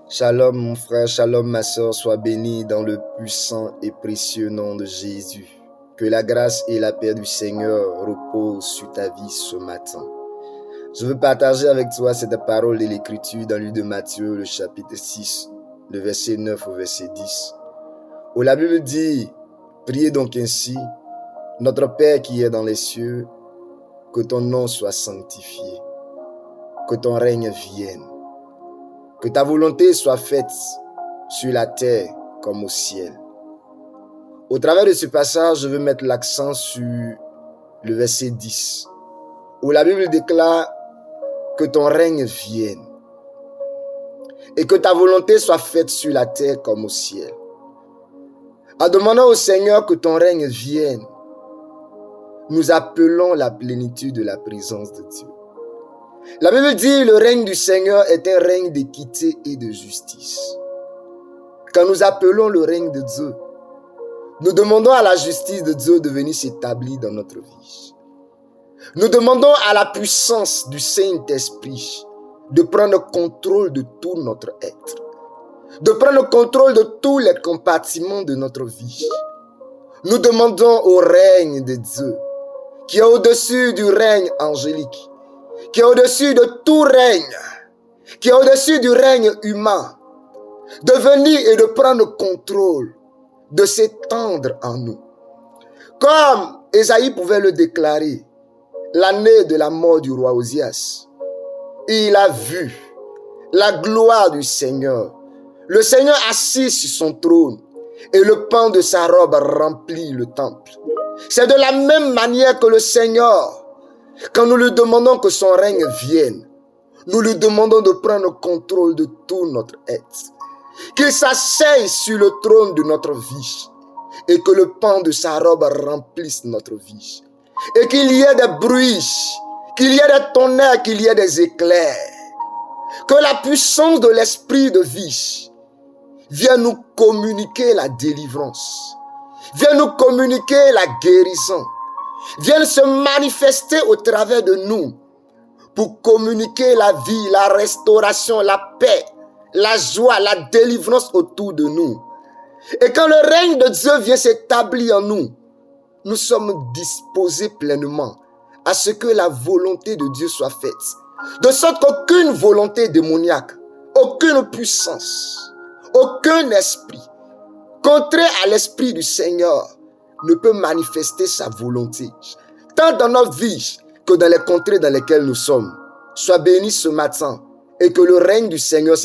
Shalom mon frère, shalom ma soeur, sois béni dans le puissant et précieux nom de Jésus. Que la grâce et la paix du Seigneur reposent sur ta vie ce matin. Je veux partager avec toi cette parole de l'Écriture dans le livre de Matthieu, le chapitre 6, le verset 9 au verset 10. Où la Bible dit, priez donc ainsi, notre Père qui est dans les cieux, que ton nom soit sanctifié, que ton règne vienne. Que ta volonté soit faite sur la terre comme au ciel. Au travers de ce passage, je veux mettre l'accent sur le verset 10, où la Bible déclare que ton règne vienne et que ta volonté soit faite sur la terre comme au ciel. En demandant au Seigneur que ton règne vienne, nous appelons la plénitude de la présence de Dieu. La Bible dit le règne du Seigneur est un règne d'équité et de justice. Quand nous appelons le règne de Dieu, nous demandons à la justice de Dieu de venir s'établir dans notre vie. Nous demandons à la puissance du Saint-Esprit de prendre contrôle de tout notre être, de prendre contrôle de tous les compartiments de notre vie. Nous demandons au règne de Dieu, qui est au-dessus du règne angélique, qui est au-dessus de tout règne, qui est au-dessus du règne humain, de venir et de prendre contrôle, de s'étendre en nous. Comme Ésaïe pouvait le déclarer, l'année de la mort du roi Osias, il a vu la gloire du Seigneur, le Seigneur assis sur son trône, et le pan de sa robe remplit le temple. C'est de la même manière que le Seigneur, quand nous lui demandons que son règne vienne, nous lui demandons de prendre contrôle de tout notre être. Qu'il s'asseye sur le trône de notre vie et que le pan de sa robe remplisse notre vie. Et qu'il y ait des bruits, qu'il y ait des tonnerres, qu'il y ait des éclairs. Que la puissance de l'esprit de vie vienne nous communiquer la délivrance, vienne nous communiquer la guérison, vienne se manifester au travers de nous pour communiquer la vie, la restauration, la paix, la joie, la délivrance autour de nous. Et quand le règne de Dieu vient s'établir en nous, nous sommes disposés pleinement à ce que la volonté de Dieu soit faite. De sorte qu'aucune volonté démoniaque, aucune puissance, aucun esprit, contraire à l'esprit du Seigneur, ne peut manifester sa volonté, tant dans notre vie que dans les contrées dans lesquelles nous sommes. Sois béni ce matin et que le règne du Seigneur